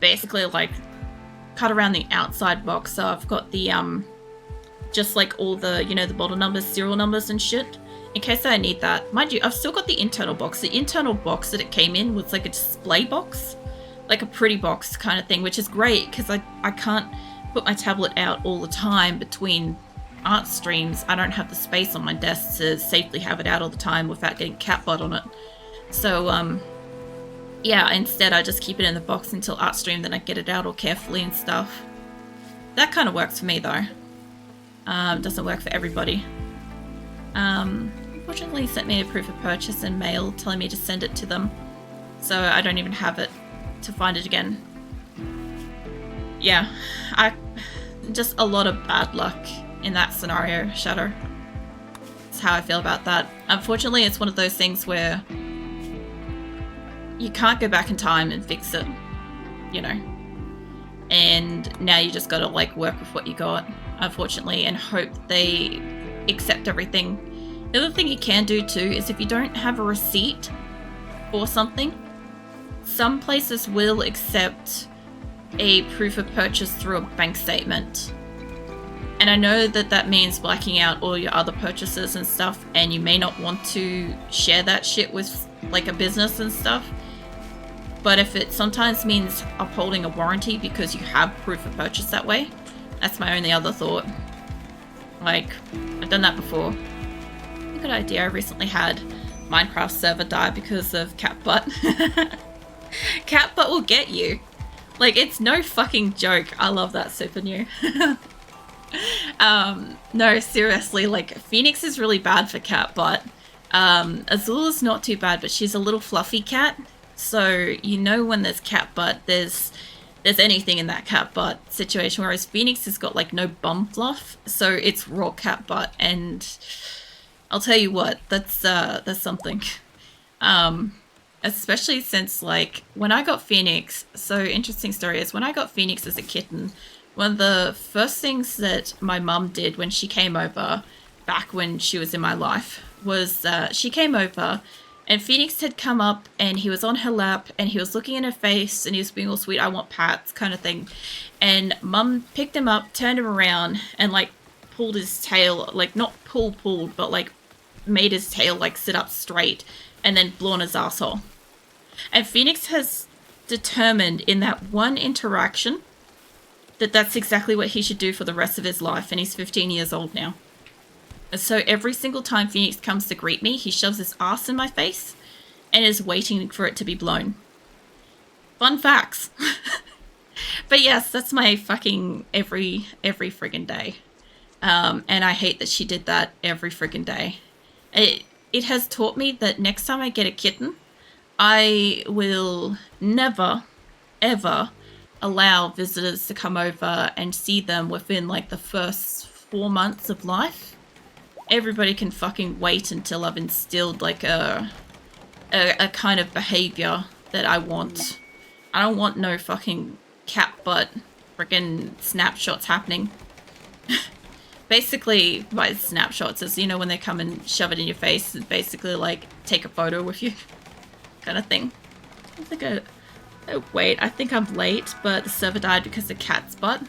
basically like cut around the outside box. So I've got the just like all the, you know, the bottle numbers, serial numbers and shit, in case I need that. Mind you, I've still got the internal box. The internal box that it came in was like a display box, like a pretty box kind of thing, which is great because I can't put my tablet out all the time between art streams. I don't have the space on my desk to safely have it out all the time without getting cat butt on it. So yeah, instead I just keep it in the box until art stream, then I get it out all carefully and stuff. That kind of works for me though. Doesn't work for everybody. Unfortunately, he sent me a proof of purchase in mail telling me to send it to them, so I don't even have it to find it again. Yeah, just a lot of bad luck in that scenario, Shadow. That's how I feel about that. Unfortunately, it's one of those things where you can't go back in time and fix it, you know. And now you just gotta like work with what you got, unfortunately, and hope they accept everything. The other thing you can do too is if you don't have a receipt for something, some places will accept a proof of purchase through a bank statement. And I know that that means blacking out all your other purchases and stuff, and you may not want to share that shit with like a business and stuff. But if it sometimes means upholding a warranty because you have proof of purchase that way, that's my only other thought. Like, I've done that before. A good idea. I recently had Minecraft server die because of cat butt. Cat butt will get you. Like, it's no fucking joke. I love that super new. No, seriously, like, Phoenix is really bad for cat butt. Azula's not too bad, but she's a little fluffy cat. So, you know when there's cat butt, there's anything in that cat butt situation, whereas Phoenix has got like no bum fluff, so it's raw cat butt, and I'll tell you what, that's something. Especially since like when I got Phoenix, so interesting story is when I got Phoenix as a kitten, one of the first things that my mum did when she came over, back when she was in my life, was she came over and Phoenix had come up and he was on her lap and he was looking in her face and he was being all sweet, I want pats kind of thing. And Mum picked him up, turned him around and like pulled his tail, like not pulled, but like made his tail like sit up straight and then blew on his asshole. And Phoenix has determined in that one interaction that that's exactly what he should do for the rest of his life, and he's 15 years old now. So every single time Phoenix comes to greet me, he shoves his ass in my face and is waiting for it to be blown. Fun facts. But yes, that's my fucking every friggin' day. And I hate that she did that every friggin' day. It has taught me that next time I get a kitten, I will never, ever allow visitors to come over and see them within like the first 4 months of life. Everybody can fucking wait until I've instilled like a kind of behavior that I want. I don't want no fucking cat butt freaking snapshots happening. Basically, by snapshots is, you know, when they come and shove it in your face and basically like take a photo with you kind of thing. I think oh wait, I think I'm late, but the server died because of cat's butt.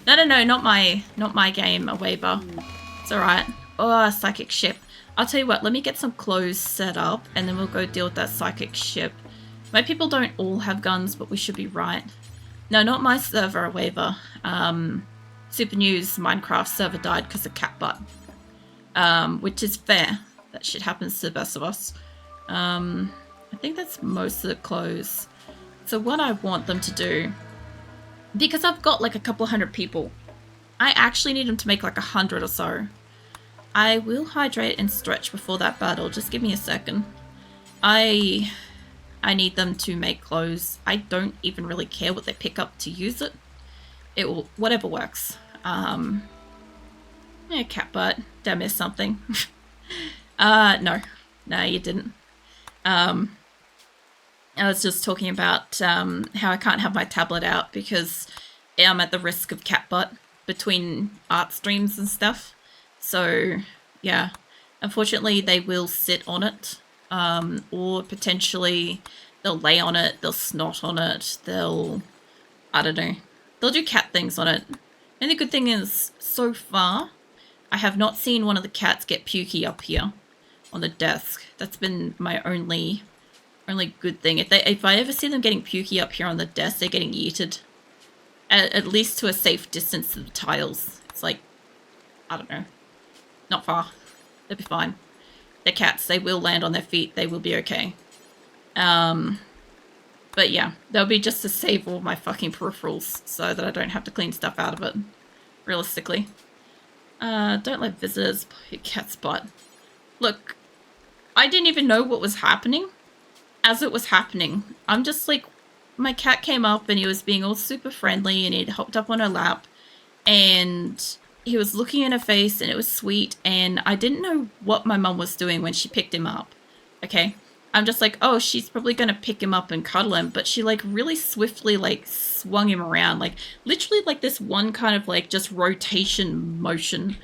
No, not my game, Aweber. It's alright. Oh, psychic ship. I'll tell you what, let me get some clothes set up and then we'll go deal with that psychic ship. My people don't all have guns, but we should be right. No, not my server, Aweber. Super News Minecraft server died because of cat butt. Which is fair. That shit happens to the best of us. I think that's most of the clothes. So what I want them to do, because I've got like a couple hundred people, I actually need them to make like 100 or so. I will hydrate and stretch before that battle. Just give me a second. I need them to make clothes. I don't even really care what they pick up to use it. It will, whatever works. Yeah, cat butt. Did I miss something? No, you didn't. I was just talking about how I can't have my tablet out because I'm at the risk of cat butt between art streams and stuff. So, yeah, unfortunately they will sit on it, or potentially they'll lay on it, they'll snot on it, they'll I don't know. They'll do cat things on it. And the good thing is, so far, I have not seen one of the cats get pukey up here on the desk. That's been my only good thing. If I ever see them getting pukey up here on the desk, they're getting yeeted. At least to a safe distance to the tiles. It's like, I don't know. Not far. They'll be fine. They're cats. They will land on their feet. They will be okay. But yeah, that'll be just to save all my fucking peripherals so that I don't have to clean stuff out of it. Realistically. Don't let visitors pull your cat's butt. Look, I didn't even know what was happening as it was happening. I'm just like, my cat came up and he was being all super friendly and he'd hopped up on her lap and he was looking in her face and it was sweet and I didn't know what my mum was doing when she picked him up. Okay? I'm just like, oh, she's probably going to pick him up and cuddle him, but she like really swiftly like swung him around, like literally like this one kind of like just rotation motion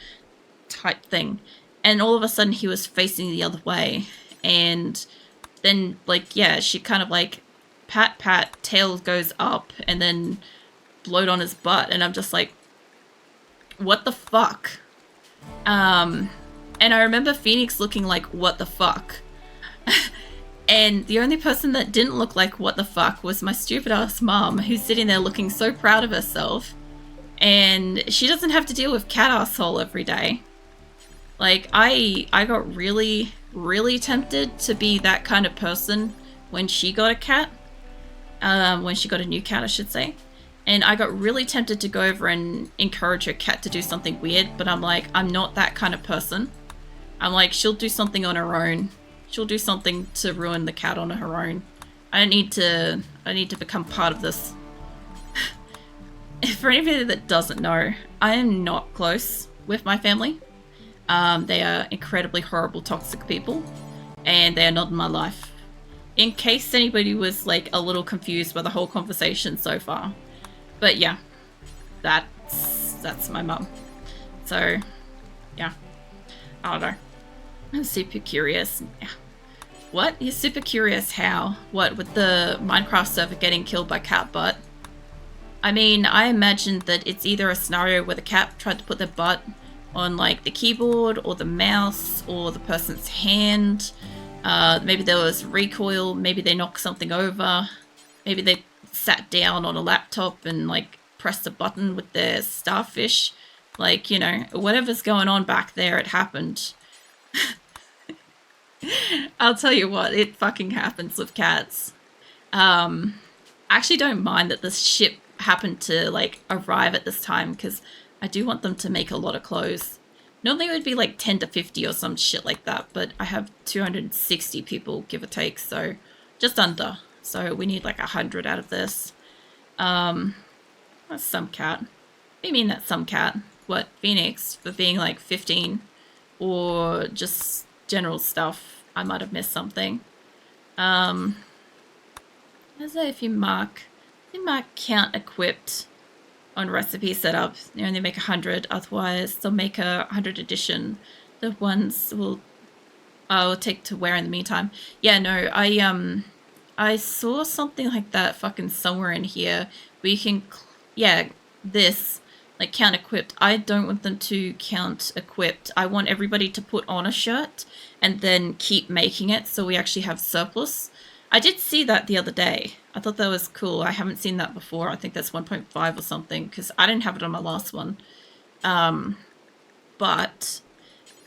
type thing. And all of a sudden he was facing the other way. And then like, yeah, she kind of like pat, tail goes up and then blowed on his butt. And I'm just like, what the fuck? And I remember Phoenix looking like, what the fuck? And the only person that didn't look like what the fuck was my stupid ass mom, who's sitting there looking so proud of herself. And she doesn't have to deal with cat asshole every day. Like, I got really, really tempted to be that kind of person when she got a cat. When she got a new cat, I should say. And I got really tempted to go over and encourage her cat to do something weird. But I'm like, I'm not that kind of person. I'm like, she'll do something on her own. She'll do something to ruin the cat on her own. I need to become part of this. For anybody that doesn't know, I am not close with my family. They are incredibly horrible, toxic people. And they are not in my life. In case anybody was like a little confused by the whole conversation so far. But yeah, that's my mum. So, yeah. I don't know. I'm super curious. What? You're super curious how? What, with the Minecraft server getting killed by cat butt? I mean, I imagined that it's either a scenario where the cat tried to put their butt on like the keyboard or the mouse or the person's hand. Maybe there was recoil, maybe they knocked something over. Maybe they sat down on a laptop and like pressed a button with their starfish. Like, you know, whatever's going on back there, it happened. I'll tell you what, it fucking happens with cats. I actually don't mind that this ship happened to like arrive at this time because I do want them to make a lot of clothes. Normally it would be like 10 to 50 or some shit like that, but I have 260 people, give or take, so just under. So we need like 100 out of this. That's some cat. What do you mean that's some cat? What, Phoenix for being like 15? Or just general stuff? I might have missed something. As if you mark count equipped on recipe setup, you only make 100, otherwise they'll make a 100 edition. The ones I'll take to wear in the meantime. Yeah, no, I saw something like that fucking somewhere in here where you can, yeah, this, like count equipped. I don't want them to count equipped. I want everybody to put on a shirt and then keep making it so we actually have surplus. I did see that the other day. I thought that was cool. I haven't seen that before. I think that's 1.5 or something because I didn't have it on my last one. But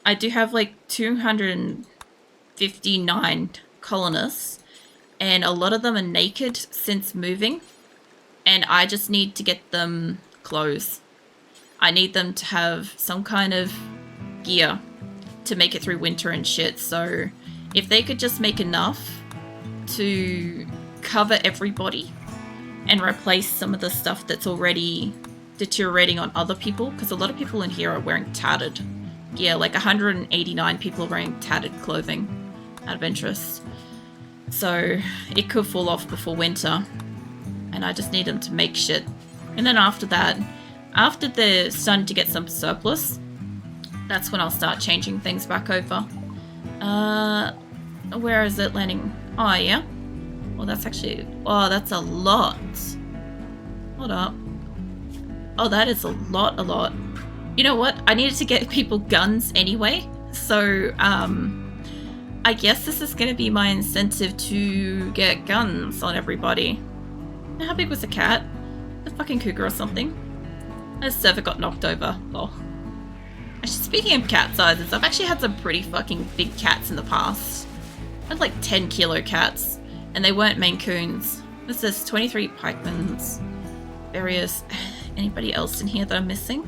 I do have like 259 colonists and a lot of them are naked since moving and I just need to get them clothes. I need them to have some kind of gear to make it through winter and shit. So if they could just make enough to cover everybody and replace some of the stuff that's already deteriorating on other people, because a lot of people in here are wearing tattered gear, like 189 people are wearing tattered clothing out of interest. So it could fall off before winter and I just need them to make shit. And then after that, after they're starting to get some surplus, that's when I'll start changing things back over. Where is it landing? Oh, yeah. Well, that's actually... Oh, that's a lot. Hold up. Oh, that is a lot. You know what? I needed to get people guns anyway. So, I guess this is going to be my incentive to get guns on everybody. How big was the cat? The fucking cougar or something? The server got knocked over. Lol. Actually, speaking of cat sizes, I've actually had some pretty fucking big cats in the past. I had like 10 kilo cats, and they weren't Maine Coons. This is 23 Pikemans. Various... Anybody else in here that I'm missing?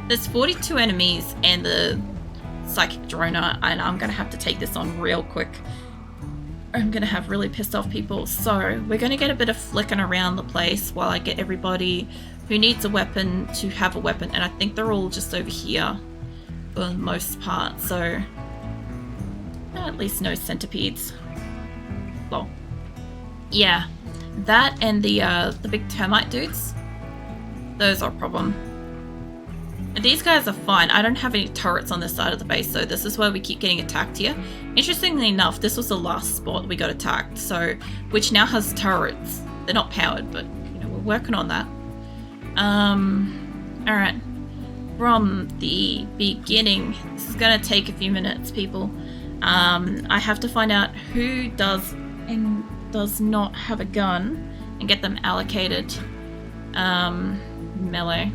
There's 42 enemies and the psychic droner, and I'm gonna have to take this on real quick. I'm gonna have really pissed off people. So we're gonna get a bit of flicking around the place while I get everybody who needs a weapon to have a weapon, and I think they're all just over here for the most part, so at least no centipedes. Lol. Yeah, that and the big termite dudes, those are a problem. And these guys are fine. I don't have any turrets on this side of the base, so this is where we keep getting attacked here. Interestingly enough, this was the last spot we got attacked, so which now has turrets. They're not powered, but you know, we're working on that. Alright. From the beginning, this is gonna take a few minutes, people. I have to find out who does and does not have a gun and get them allocated. Melee.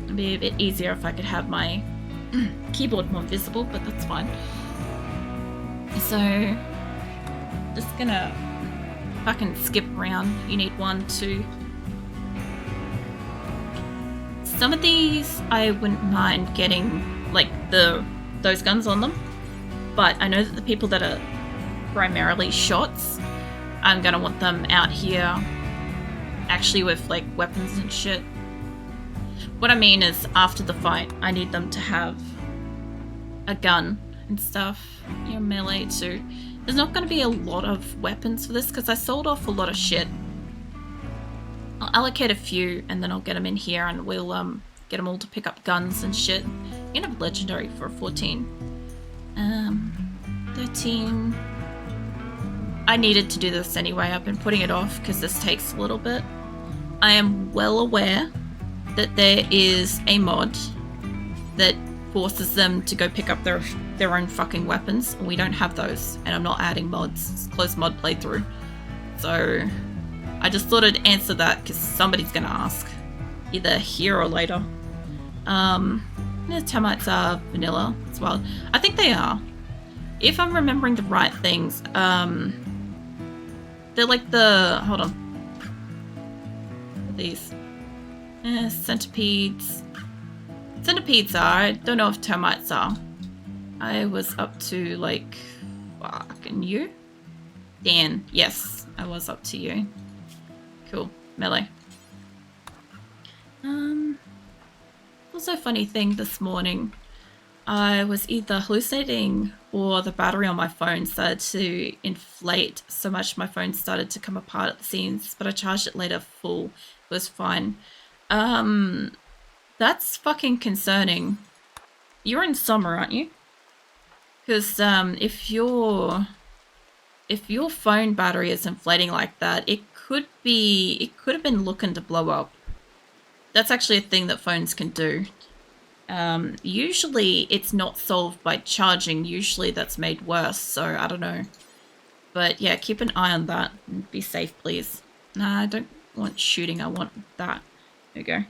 It'd be a bit easier if I could have my keyboard more visible, but that's fine. So, just gonna fucking skip around. You need 1, 2. Some of these I wouldn't mind getting like those guns on them, but I know that the people that are primarily shots, I'm gonna want them out here actually with like weapons and shit. What I mean is after the fight, I need them to have a gun and stuff. You know, melee too. There's not going to be a lot of weapons for this because I sold off a lot of shit. I'll allocate a few and then I'll get them in here and we'll get them all to pick up guns and shit. You know, legendary for a 14. 13. I needed to do this anyway. I've been putting it off because this takes a little bit. I am well aware that there is a mod that forces them to go pick up their own fucking weapons, and we don't have those, and I'm not adding mods. It's a closed mod playthrough. So I just thought I'd answer that because somebody's gonna ask. Either here or later. The termites are vanilla as well. I think they are. If I'm remembering the right things, they're like the... hold on. These centipedes. Centipedes are. I don't know if termites are. I was up to like fucking you. Dan. Yes, I was up to you. Cool. Melee. Also, funny thing this morning. I was either hallucinating or the battery on my phone started to inflate so much my phone started to come apart at the seams, but I charged it later full. It was fine. That's fucking concerning. You're in summer, aren't you? Because if your phone battery is inflating like that, it could have been looking to blow up. That's actually a thing that phones can do. Usually it's not solved by charging. Usually that's made worse, so I don't know. But yeah, keep an eye on that and be safe, please. Nah, I don't want shooting, I want that. There we go.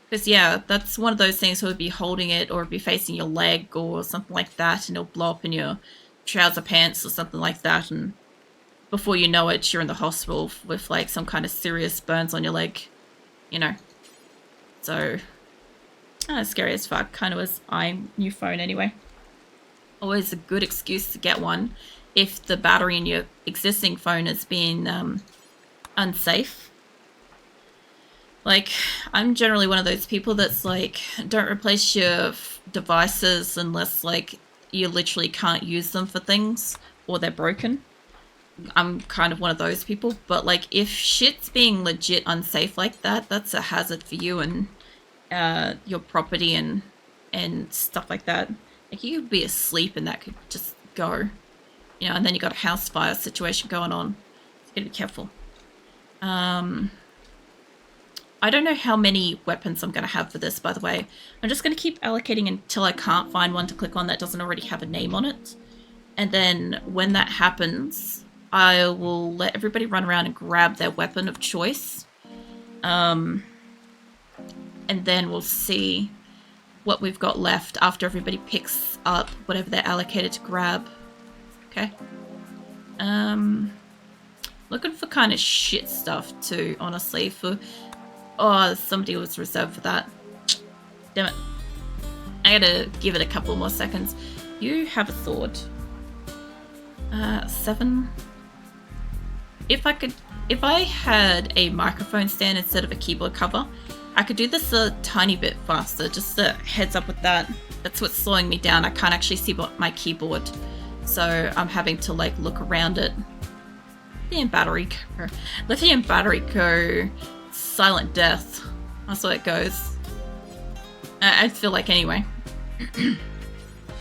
Because yeah, that's one of those things where it'd be holding it or it'd be facing your leg or something like that, and it'll blow up in your trouser pants or something like that, and before you know it, you're in the hospital with like some kind of serious burns on your leg, you know. So, scary as fuck. Kind of was new phone anyway. Always a good excuse to get one if the battery in your existing phone has been unsafe. Like, I'm generally one of those people that's like, don't replace your devices unless like you literally can't use them for things or they're broken. I'm kind of one of those people, but like if shit's being legit unsafe like that, that's a hazard for you and your property and stuff like that. Like you could be asleep and that could just go, you know, and then you got a house fire situation going on. So you gotta be careful. I don't know how many weapons I'm going to have for this, by the way. I'm just going to keep allocating until I can't find one to click on that doesn't already have a name on it. And then when that happens, I will let everybody run around and grab their weapon of choice. And then we'll see what we've got left after everybody picks up whatever they're allocated to grab. Okay. Looking for kind of shit stuff too, honestly. Oh, somebody was reserved for that. Damn it. I gotta give it a couple more seconds. You have a sword. 7. If I had a microphone stand instead of a keyboard cover, I could do this a tiny bit faster. Just a heads up with that. That's what's slowing me down. I can't actually see my keyboard, so I'm having to like look around it. Lithium battery go. Silent death. That's what it goes. I feel like anyway.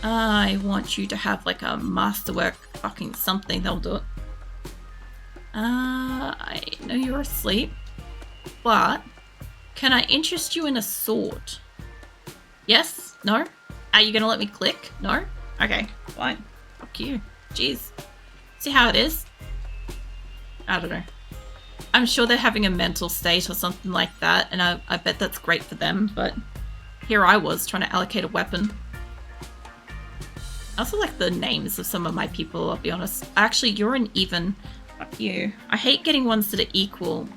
I want you to have like a masterwork fucking something. They'll do it. I know you're asleep, but can I interest you in a sword? Yes? No? Are you gonna let me click? No? Okay, fine. Fuck you. Jeez. See how it is? I don't know. I'm sure they're having a mental state or something like that, and I bet that's great for them, but here I was trying to allocate a weapon. I also like the names of some of my people, I'll be honest. Actually, you're an even. Fuck you. I hate getting ones that are equal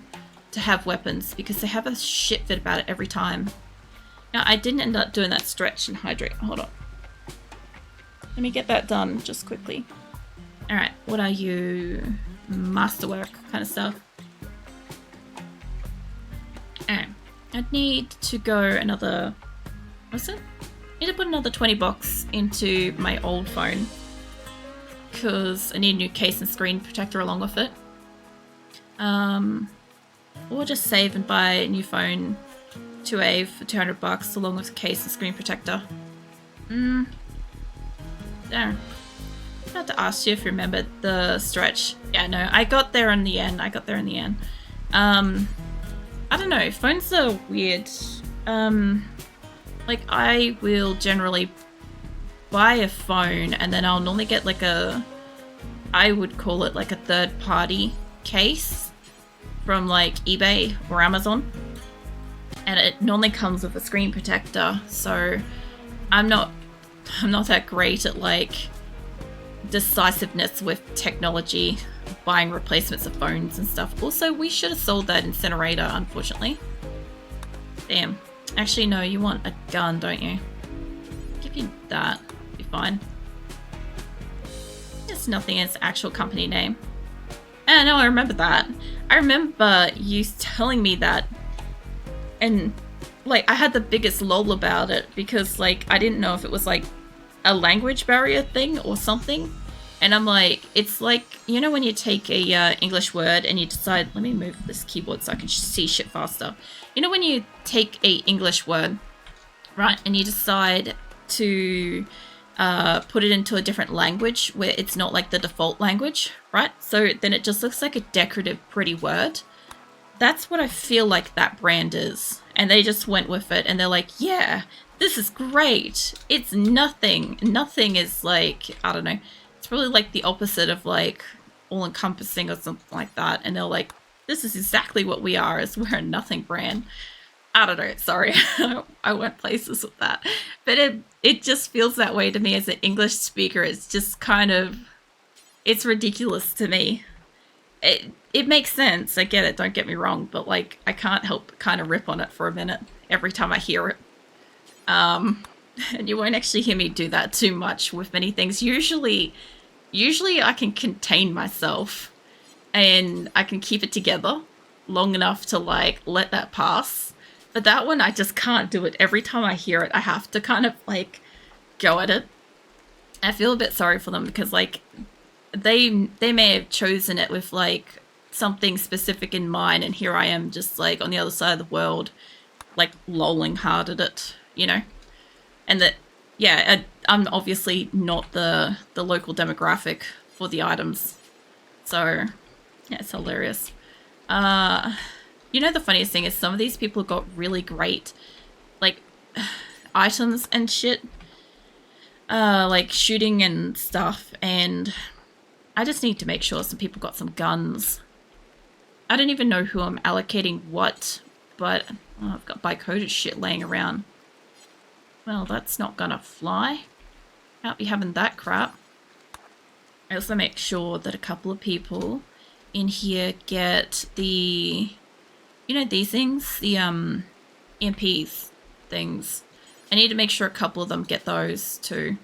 to have weapons because they have a shit fit about it every time. Now, I didn't end up doing that stretch and hydrate. Hold on. Let me get that done just quickly. Alright, what are you? Masterwork kind of stuff. Alright, I'd need to go another, what's it? I need to put another 20 bucks into my old phone because I need a new case and screen protector along with it. Or just save and buy a new phone to Ave for 200 bucks along with a case and screen protector. Darn. I had to ask you if you remembered the stretch. Yeah, no, I got there in the end. I don't know, phones are weird. Like, I will generally buy a phone and then I'll normally get like I would call it like a third-party case from like eBay or Amazon. And it normally comes with a screen protector, so I'm not that great at like decisiveness with technology, buying replacements of phones and stuff. Also, we should have sold that incinerator, unfortunately. Damn. Actually, no, you want a gun, don't you? Give you that. Be fine. There's nothing in its actual company name. No, I remember that. I remember you telling me that. And, like, I had the biggest lol about it because, like, I didn't know if it was, like, a language barrier thing or something. And I'm like, it's like, you know when you take a English word and you decide, let me move this keyboard so I can see shit faster. You know when you take a English word, right, and you decide to put it into a different language where it's not like the default language, right? So then it just looks like a decorative, pretty word. That's what I feel like that brand is. And they just went with it and they're like, yeah, this is great. It's nothing. Nothing is like, I don't know. It's probably like the opposite of like all-encompassing or something like that. And they're like, this is exactly what we are, is we're a nothing brand. I don't know, sorry. I went places with that. But it just feels that way to me as an English speaker. It's just kind of, it's ridiculous to me. It makes sense. I get it, don't get me wrong. But like, I can't help but kind of rip on it for a minute every time I hear it. And you won't actually hear me do that too much with many things. Usually I can contain myself and I can keep it together long enough to like let that pass. But that one, I just can't do it. Every time I hear it, I have to kind of like go at it. I feel a bit sorry for them because like they may have chosen it with like something specific in mind, and here I am just like on the other side of the world, like lolling hard at it, you know? And that, yeah, I'm obviously not the local demographic for the items. So, yeah, it's hilarious. Yeah, You know, the funniest thing is some of these people got really great, like, items and shit. Like shooting and stuff, and I just need to make sure some people got some guns. I don't even know who I'm allocating what, but I've got bicoded shit laying around. Well, that's not gonna fly. Can't be having that crap. I also make sure that a couple of people in here get the, you know, these things, the EMPs things. I need to make sure a couple of them get those too.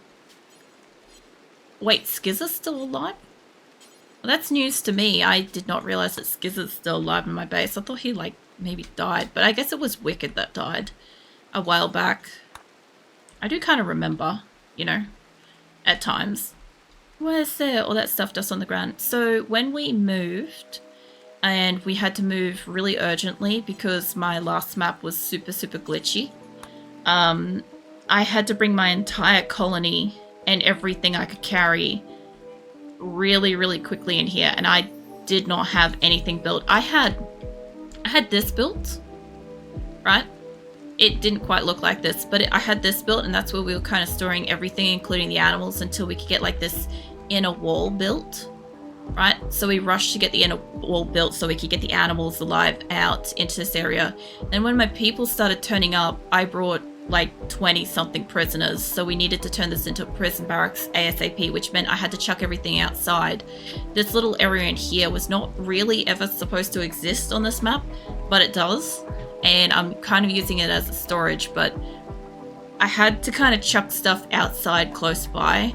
Wait, Skizza's still alive? Well, that's news to me. I did not realize that Skizza's still alive in my base. I thought he, like, maybe died. But I guess it was Wicked that died a while back. I do kind of remember, you know, at times. Where's there all that stuff just on the ground? So when we moved, and we had to move really urgently because my last map was super, super glitchy, I had to bring my entire colony and everything I could carry really, really quickly in here, and I did not have anything built. I had this built, right? It didn't quite look like this, but I had this built, and that's where we were kind of storing everything, including the animals, until we could get like this inner wall built, right? So we rushed to get the inner wall built so we could get the animals alive out into this area. And when my people started turning up, I brought like 20 something prisoners, so we needed to turn this into a prison barracks ASAP, which meant I had to chuck everything outside. This little area in here was not really ever supposed to exist on this map, but it does, and I'm kind of using it as a storage, but I had to kind of chuck stuff outside close by,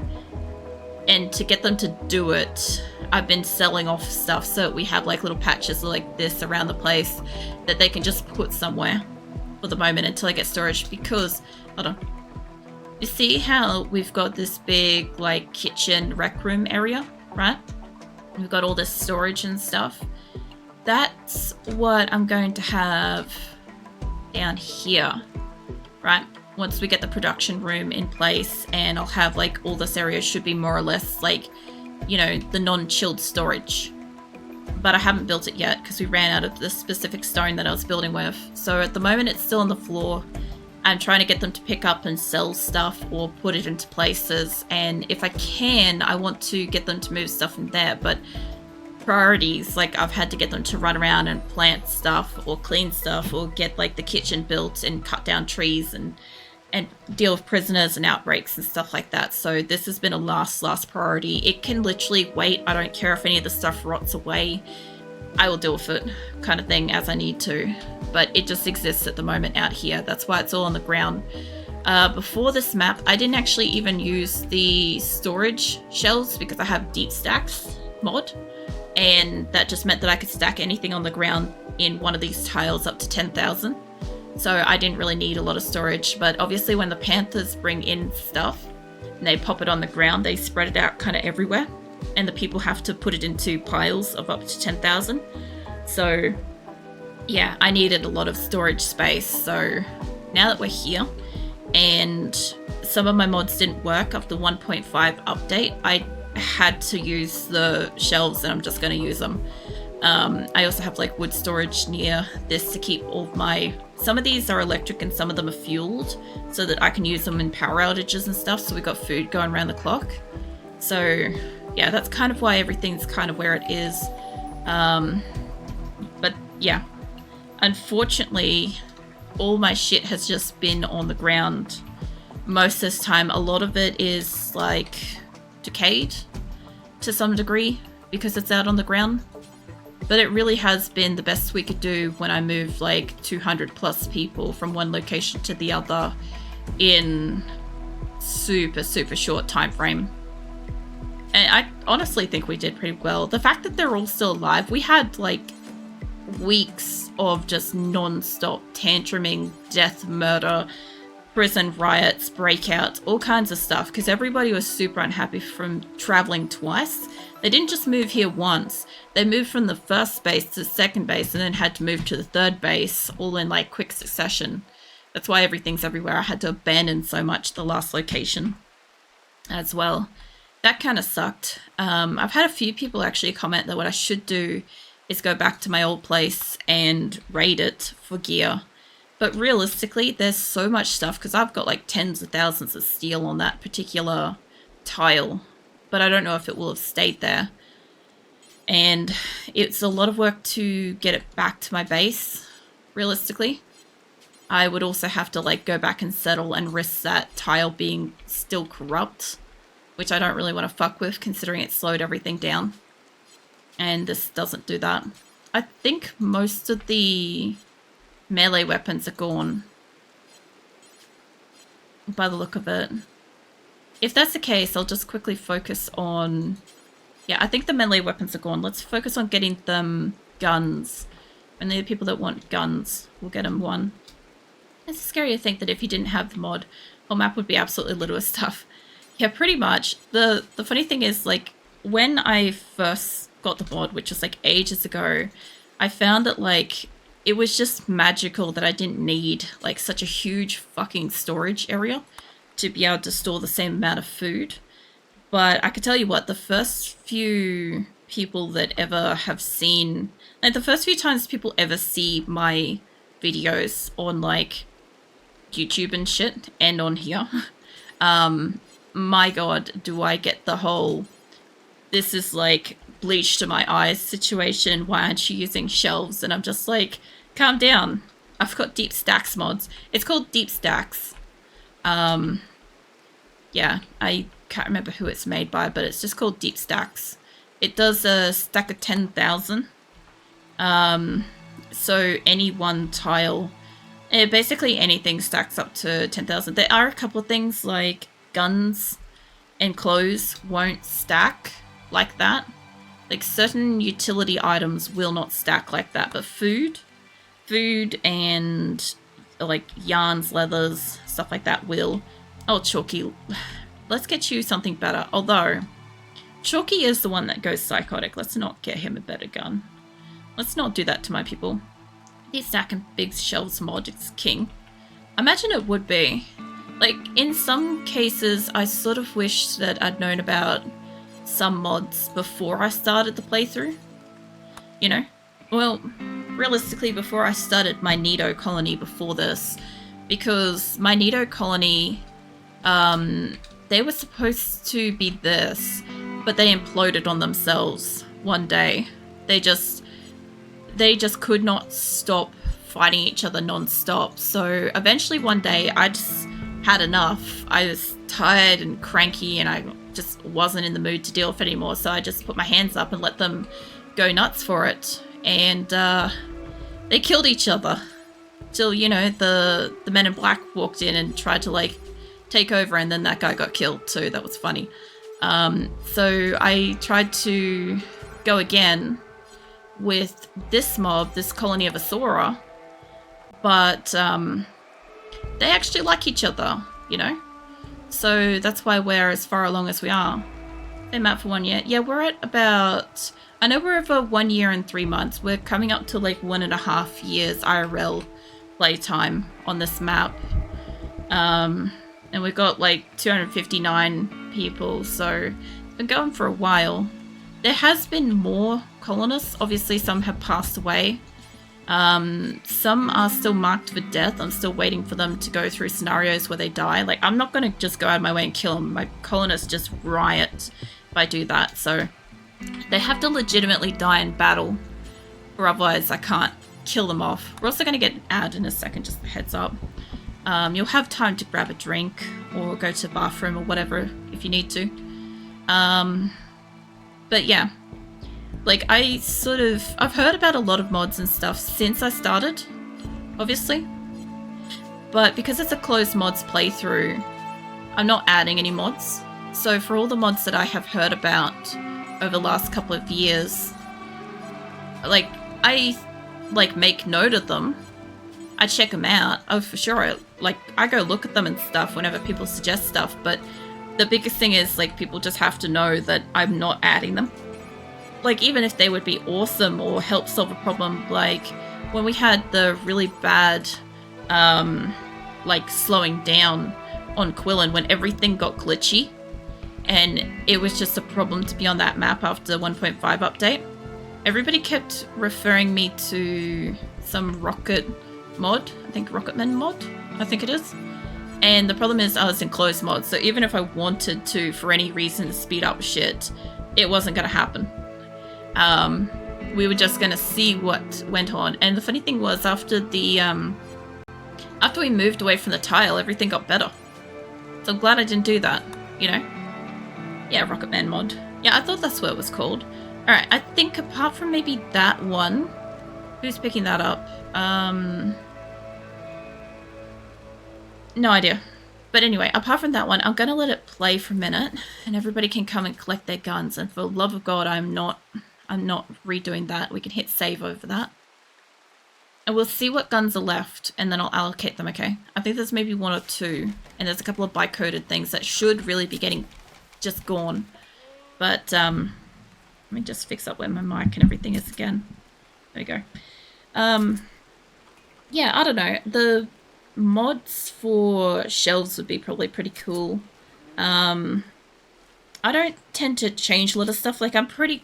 and to get them to do it, I've been selling off stuff so that we have like little patches like this around the place that they can just put somewhere for the moment until I get storage. Because, hold on, you see how we've got this big like kitchen rec room area, right? We've got all this storage and stuff. That's what I'm going to have down here, right? Once we get the production room in place, and I'll have like all this area should be more or less like, you know, the non-chilled storage. But I haven't built it yet because we ran out of the specific stone that I was building with. So at the moment it's still on the floor. I'm trying to get them to pick up and sell stuff or put it into places. And if I can, I want to get them to move stuff in there. But priorities, like I've had to get them to run around and plant stuff or clean stuff or get like the kitchen built and cut down trees and deal with prisoners and outbreaks and stuff like that. So this has been a last priority. It can literally wait. I don't care if any of the stuff rots away. I will deal with it kind of thing as I need to. But it just exists at the moment out here. That's why it's all on the ground. Before this map, I didn't actually even use the storage shelves because I have deep stacks mod. And that just meant that I could stack anything on the ground in one of these tiles up to 10,000. So I didn't really need a lot of storage, but obviously when the panthers bring in stuff and they pop it on the ground, they spread it out kind of everywhere, and the people have to put it into piles of up to 10,000. So yeah, I needed a lot of storage space. So now that we're here and some of my mods didn't work after the 1.5 update, I had to use the shelves, and I'm just going to use them. I also have like wood storage near this to keep all of my, some of these are electric and some of them are fueled so that I can use them in power outages and stuff, so we got food going around the clock. So yeah, that's kind of why everything's kind of where it is. But yeah, unfortunately all my shit has just been on the ground most of this time. A lot of it is like decayed to some degree because it's out on the ground. But it really has been the best we could do when I moved like 200 plus people from one location to the other in super short time frame. And I honestly think we did pretty well. The fact that they're all still alive, we had like weeks of just non-stop tantruming, death, murder, prison riots, breakouts, all kinds of stuff, because everybody was super unhappy from traveling twice. They didn't just move here once. They moved from the first base to the second base and then had to move to the third base all in like quick succession. That's why everything's everywhere. I had to abandon so much the last location as well. That kind of sucked. I've had a few people actually comment that what I should do is go back to my old place and raid it for gear. But realistically, there's so much stuff because I've got like tens of thousands of steel on that particular tile, but I don't know if it will have stayed there. And it's a lot of work to get it back to my base, realistically. I would also have to like go back and settle and risk that tile being still corrupt, which I don't really want to fuck with considering it slowed everything down. And this doesn't do that. I think most of the melee weapons are gone by the look of it. If that's the case, I'll just quickly focus on... Yeah, I think the melee weapons are gone. Let's focus on getting them guns. And the people that want guns, we'll get them one. It's scary to think that if you didn't have the mod, whole map would be absolutely littered with stuff. Yeah, pretty much. The funny thing is, like, when I first got the mod, which was like ages ago, I found that like it was just magical that I didn't need like such a huge fucking storage area to be able to store the same amount of food. But I could tell you what, the first few people that ever have seen, like the first few times people ever see my videos on like YouTube and shit and on here, my god, do I get the whole this is like bleach to my eyes situation, why aren't you using shelves? And I'm just like, calm down, I've got deep stacks mods. It's called deep stacks. Yeah, I can't remember who it's made by, but it's just called deep stacks. It does a stack of 10,000. So any one tile, basically anything stacks up to 10,000. There are a couple of things like guns and clothes won't stack like that. Like certain utility items will not stack like that, but food and like yarns, leathers, stuff like that will. Oh, Chalky, let's get you something better. Although, Chalky is the one that goes psychotic. Let's not get him a better gun. Let's not do that to my people. The stack and big shelves mod is king. Imagine it would be. Like, in some cases, I sort of wish that I'd known about some mods before I started the playthrough. You know? Well, realistically, before I started my Nido colony before this. Because my Nido colony... they were supposed to be this, but they imploded on themselves one day. They just could not stop fighting each other non-stop. So eventually one day I just had enough. I was tired and cranky and I just wasn't in the mood to deal with it anymore. So I just put my hands up and let them go nuts for it. And they killed each other. Till, you know, the men in black walked in and tried to like take over, and then that guy got killed too. That was funny. So I tried to go again with this mob, this colony of Asora, but they actually like each other, you know? So that's why we're as far along as we are. Same map for 1 year. Yeah, we're at about... I know we're over 1 year and 3 months. We're coming up to like 1.5 years IRL playtime on this map. And we've got like 259 people, so it's been going for a while. There has been more colonists. Obviously, some have passed away. Some are still marked for death. I'm still waiting for them to go through scenarios where they die. Like, I'm not going to just go out of my way and kill them. My colonists just riot if I do that. So they have to legitimately die in battle, or otherwise I can't kill them off. We're also going to get an ad in a second, just a heads up. You'll have time to grab a drink or go to the bathroom or whatever if you need to. But yeah, like I've heard about a lot of mods and stuff since I started, obviously. But because it's a closed mods playthrough, I'm not adding any mods. So for all the mods that I have heard about over the last couple of years, like I make note of them. I check them out. Oh, for sure. I go look at them and stuff whenever people suggest stuff. But the biggest thing is, like, people just have to know that I'm not adding them. Like, even if they would be awesome or help solve a problem, like, when we had the really bad, like, slowing down on Quillen when everything got glitchy, and it was just a problem to be on that map after the 1.5 update. everybody kept referring me to some rocket mod. I think Rocketman mod, I think it is. And the problem is I was in closed mode, so even if I wanted to, for any reason, speed up shit, it wasn't going to happen. We were just going to see what went on. And the funny thing was, after we moved away from the tile, everything got better. So I'm glad I didn't do that, you know? Yeah, Rocketman mod. Yeah, I thought that's what it was called. Alright, I think apart from maybe that one, who's picking that up? No idea. But anyway, apart from that one, I'm going to let it play for a minute, and everybody can come and collect their guns. And for the love of God, I'm not redoing that. We can hit save over that. And we'll see what guns are left, and then I'll allocate them, okay? I think there's maybe one or two, and there's a couple of bi-coded things that should really be getting just gone. But, let me just fix up where my mic and everything is again. There we go. Yeah, I don't know. The mods for shelves would be probably pretty cool. I don't tend to change a lot of stuff. Like, I'm pretty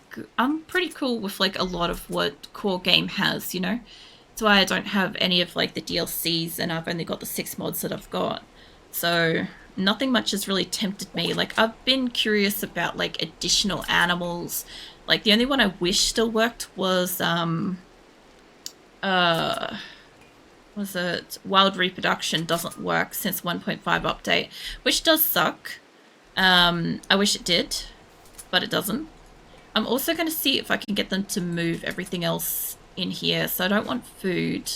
cool with, like, a lot of what core game has, you know? That's why I don't have any of, like, the DLCs, and I've only got the 6 mods that I've got. So nothing much has really tempted me. Like, I've been curious about, like, additional animals. Like, the only one I wish still worked was it Wild Reproduction doesn't work since 1.5 update, which does suck. I wish it did, but it doesn't. I'm also going to see if I can get them to move everything else in here. So I don't want food.